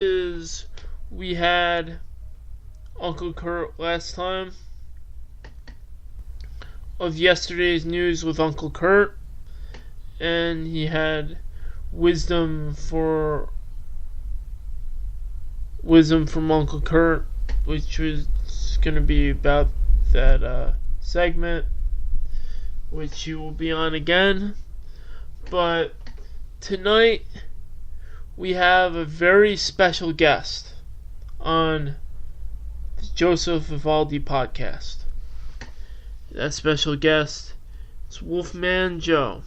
is we had Uncle Kurt last time of yesterday's news with Uncle Kurt, and he had wisdom from Uncle Kurt, which was going to be about that segment, which he will be on again. But tonight we have a very special guest on the Joseph Evaldi podcast. That special guest is Wolfman Joe.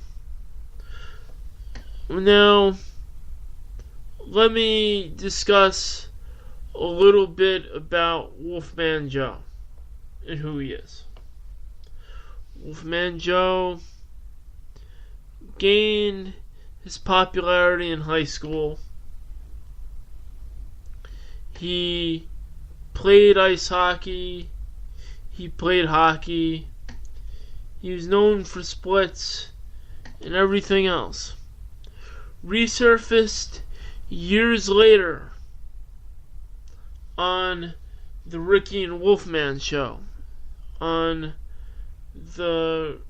Now, let me discuss a little bit about Wolfman Joe and who he is. Wolfman Joe gained his popularity in high school. He played ice hockey. He played hockey. He was known for splits and everything else. Resurfaced years later on the Ricky and Wolfman show on the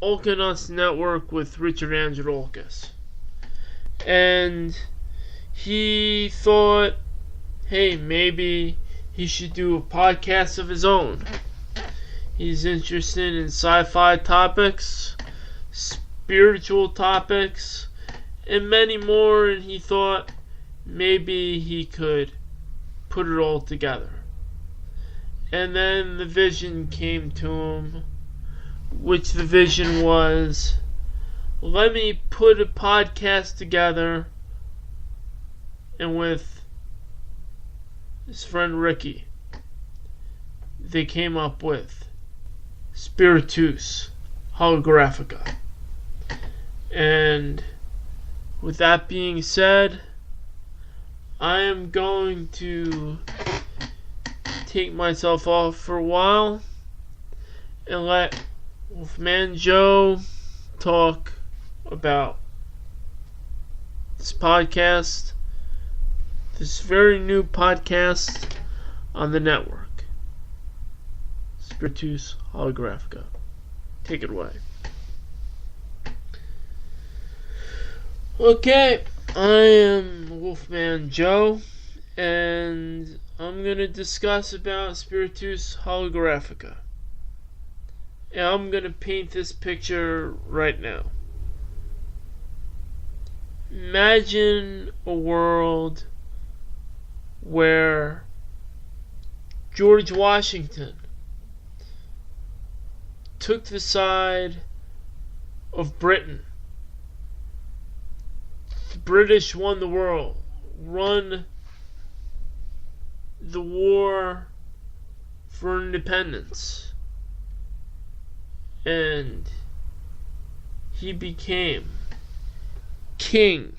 Olkanus Network with Richard Androlkis. And he thought, hey, maybe he should do a podcast of his own. He's interested in sci-fi topics, spiritual topics, and many more, and he thought maybe he could put it all together. And then the vision came to him, which the vision was, let me put a podcast together, and with his friend Ricky, they came up with Spiritus, Holographica. And with that being said, I am going to take myself off for a while and let Wolfman Joe talk about this podcast, this very new podcast on the network, Spiritus Holographica. Take it away. Okay, I am Wolfman Joe, and I'm going to discuss about Spiritus Holographica. And I'm going to paint this picture right now. Imagine a world where George Washington took the side of Britain. The British won the world, won the war for independence. And he became King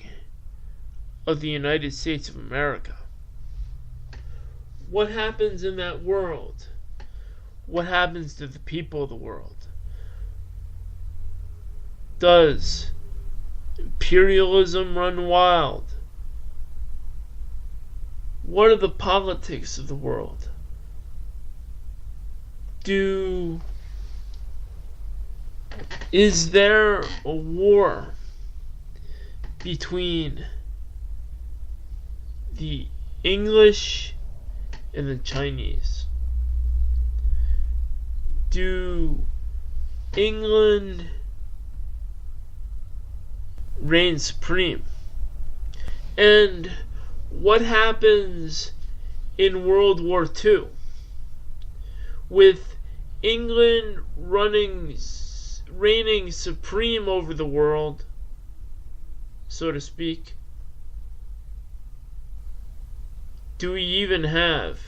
of the United States of America. What happens in that world? What happens to the people of the world? Does imperialism run wild? What are the politics of the world? Is there a war between the English and the Chinese? Do England reign supreme? And what happens in World War II with England reigning supreme over the world, so to speak? Do we even have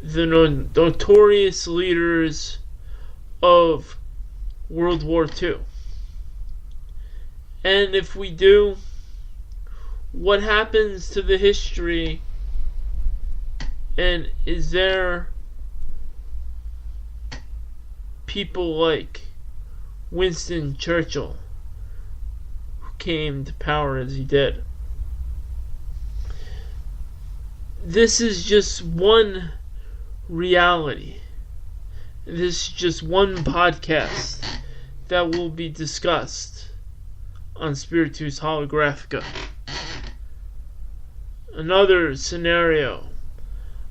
the notorious leaders of World War II? And if we do, what happens to the history? And is there people like Winston Churchill came to power as he did. This is just one reality. This is just one podcast that will be discussed on Spiritus Holographica. Another scenario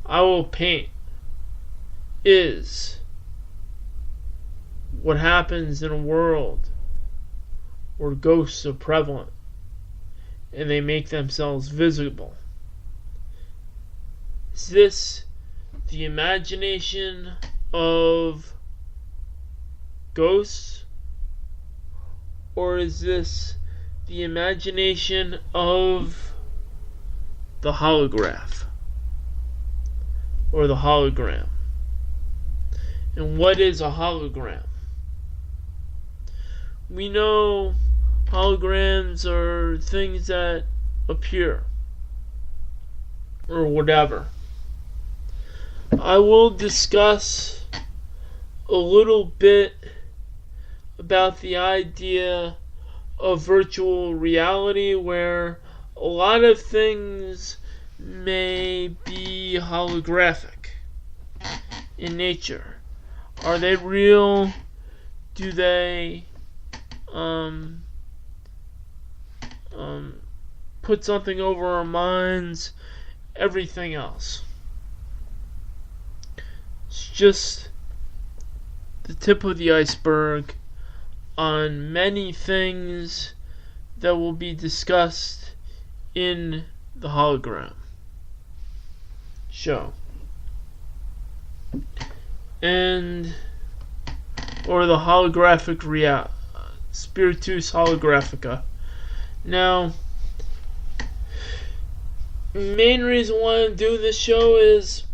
I will paint is what happens in a world where ghosts are prevalent and they make themselves visible. Is this the imagination of ghosts, or is this the imagination of the holograph or the hologram? And what is a hologram? We know holograms are things that appear or whatever. I will discuss a little bit about the idea of virtual reality, where a lot of things may be holographic in nature. Are they real? Do they put something over our minds? Everything else. It's just the tip of the iceberg on many things that will be discussed in the hologram show. Or the holographic Spiritus Holographica. Now, main reason why I'm doing this show is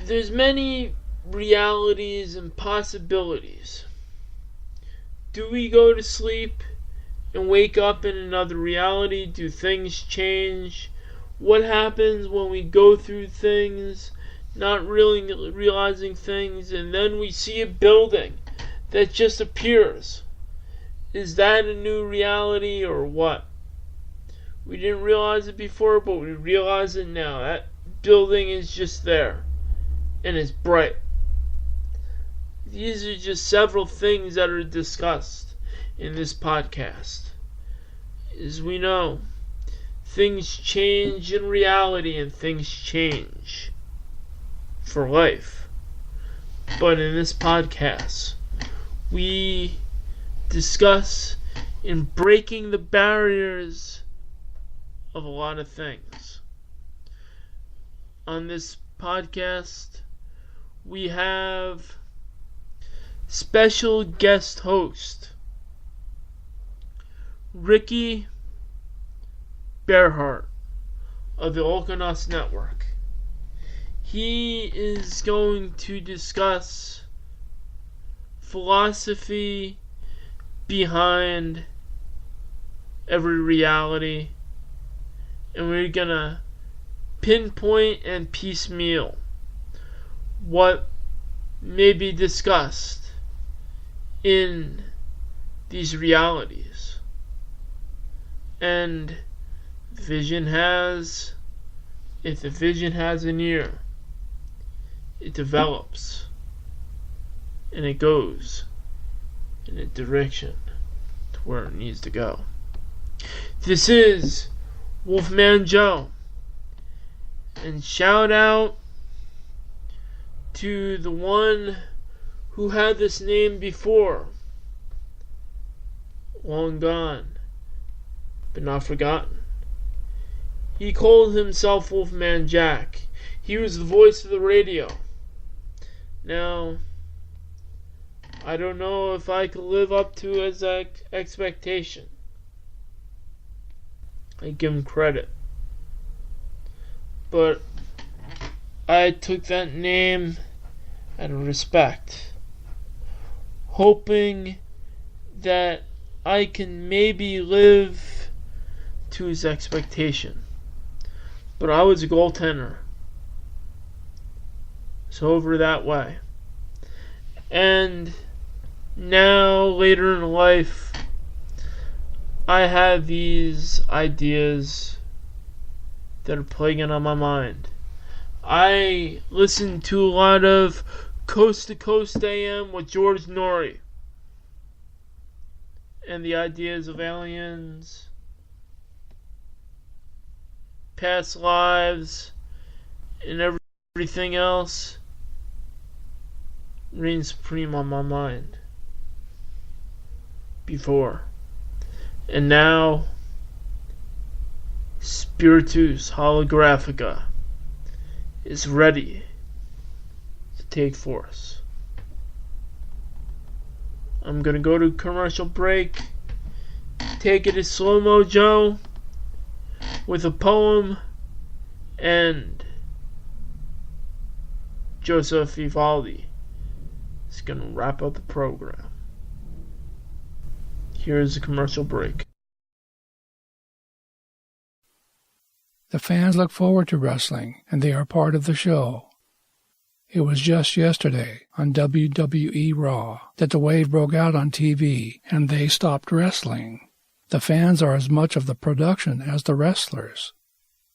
there's many realities and possibilities. Do we go to sleep and wake up in another reality? Do things change? What happens when we go through things, not really realizing things, and then we see a building that just appears? Is that a new reality or what? We didn't realize it before, but we realize it now. That building is just there, and it's bright. These are just several things that are discussed in this podcast. As we know, things change in reality and things change for life. But in this podcast, we discuss in breaking the barriers of a lot of things. On this podcast, we have special guest host Ricky Bearhart of the Olkanos Network. He is going to discuss philosophy behind every reality, and we're gonna pinpoint and piecemeal what may be discussed in these realities. And if the vision has an ear, it develops and it goes in a direction to where it needs to go. This is Wolfman Joe, and shout out to the one who had this name before, long gone but not forgotten. He called himself Wolfman Jack. He was the voice of the radio. Now, I don't know if I could live up to his expectation. I give him credit. But I took that name out of respect, hoping that I can maybe live to his expectation. But I was a goaltender, so over that way. And now, later in life, I have these ideas that are plaguing on my mind. I listen to a lot of Coast to Coast AM with George Norrie. And the ideas of aliens, past lives, and everything else reigns supreme on my mind. Before. And now, Spiritus Holographica is ready to take force. I'm gonna go to commercial break. Take it as Slow-Mo Joe with a poem, and Joseph Evaldi is gonna wrap up the program. Here's a commercial break. The fans look forward to wrestling, and they are part of the show. It was just yesterday on WWE Raw that the wave broke out on TV, and they stopped wrestling. The fans are as much of the production as the wrestlers.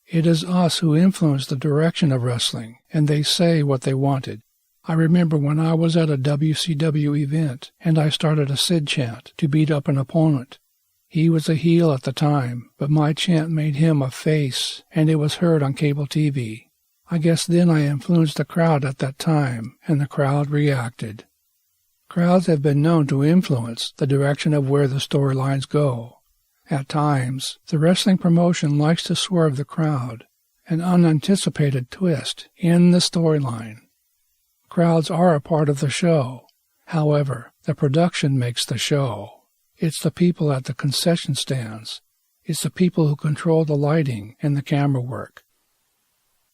It is us who influence the direction of wrestling, and they say what they wanted. I remember when I was at a WCW event, and I started a Sid chant to beat up an opponent. He was a heel at the time, but my chant made him a face, and it was heard on cable TV. I guess then I influenced the crowd at that time, and the crowd reacted. Crowds have been known to influence the direction of where the storylines go. At times, the wrestling promotion likes to swerve the crowd, an unanticipated twist in the storyline. Crowds are a part of the show. However, the production makes the show. It's the people at the concession stands. It's the people who control the lighting and the camera work.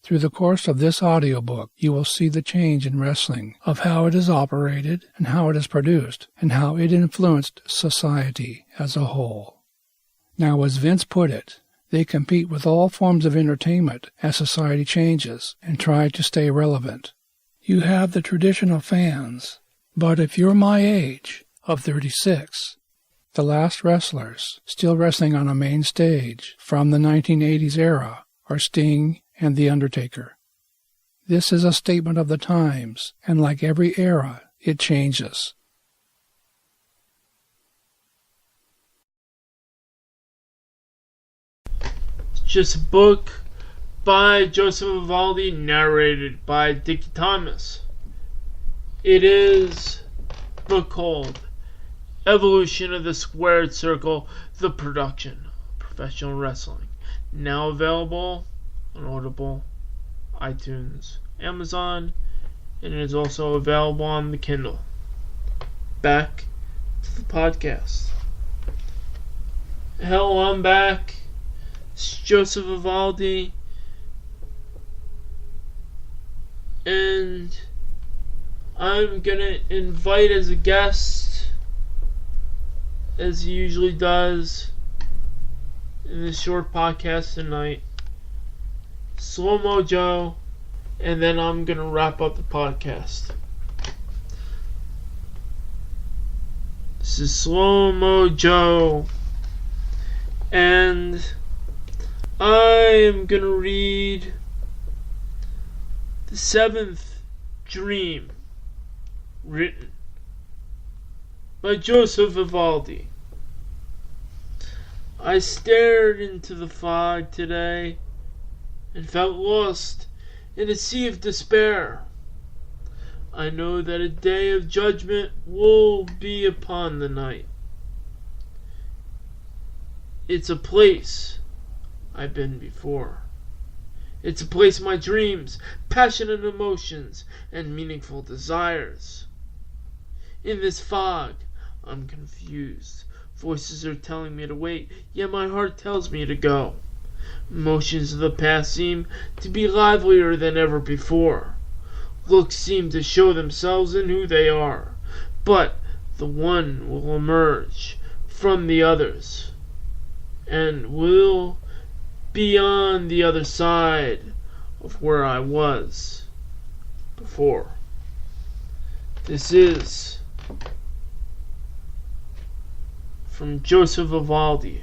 Through the course of this audiobook, you will see the change in wrestling, of how it is operated and how it is produced, and how it influenced society as a whole. Now, as Vince put it, they compete with all forms of entertainment as society changes and try to stay relevant. You have the traditional fans, but if you're my age, of 36, the last wrestlers still wrestling on a main stage from the 1980s era are Sting and The Undertaker. This is a statement of the times, and like every era, it changes. It's just a book by Joseph Evaldi, narrated by Dickie Thomas. It is a book called Evolution of the Squared Circle, the Production of Professional Wrestling. Now available on Audible, iTunes, Amazon, and it is also available on the Kindle. Back to the podcast. Hello, I'm back. It's Joseph Evaldi. And I'm gonna invite as a guest, as he usually does in this short podcast tonight, Slow-Mo Joe, and then I'm gonna wrap up the podcast. This is Slow-Mo Joe, and I am gonna read The Seventh Dream, written by Joseph Evaldi. I stared into the fog today and felt lost in a sea of despair. I know that a day of judgment will be upon the night. It's a place I've been before. It's a place my dreams, passionate emotions, and meaningful desires. In this fog, I'm confused. Voices are telling me to wait, yet my heart tells me to go. Emotions of the past seem to be livelier than ever before. Looks seem to show themselves in who they are, but the one will emerge from the others and will be on the other side of where I was before. This is from Joseph Evaldi.